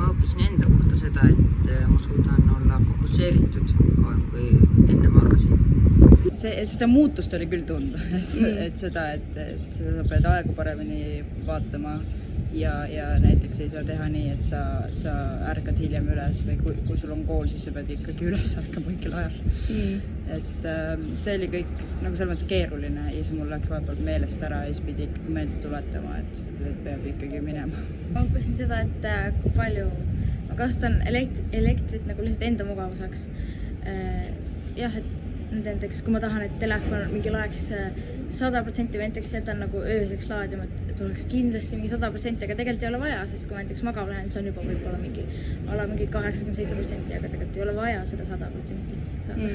ma õppisin enda kohta seda, et ma suudan olla fokusseeritud kauem kui enne ma arvasin. Seda muutust oli küll tunda, et seda sa pead aegu paremini vaatama ja näiteks ei saa teha nii, et sa ärkad hiljem üles või kui sul on kool, siis sa pead ikkagi üles ärkama õigel ajal. Et see oli kõik nagu selles mõttes keeruline ja siis mul läks vahepeal meelest ära ja siis pidi ikkagi meelde tuletama, et peab ikkagi minema. Ma õppisin seda, et kui palju ma kasutan elektrit nagu lihtsalt enda mugavuseks. Jah, et näiteks kui ma tahan, et telefon mingil ajaks 100% või näiteks jätan nagu ööseks laadima, et oleks kindlasti mingi 100%, aga tegelikult ei ole vaja, sest kui ma näiteks magama lähen, siis on juba võib-olla mingi 87%, aga tegelikult ei ole vaja seda 100% saada.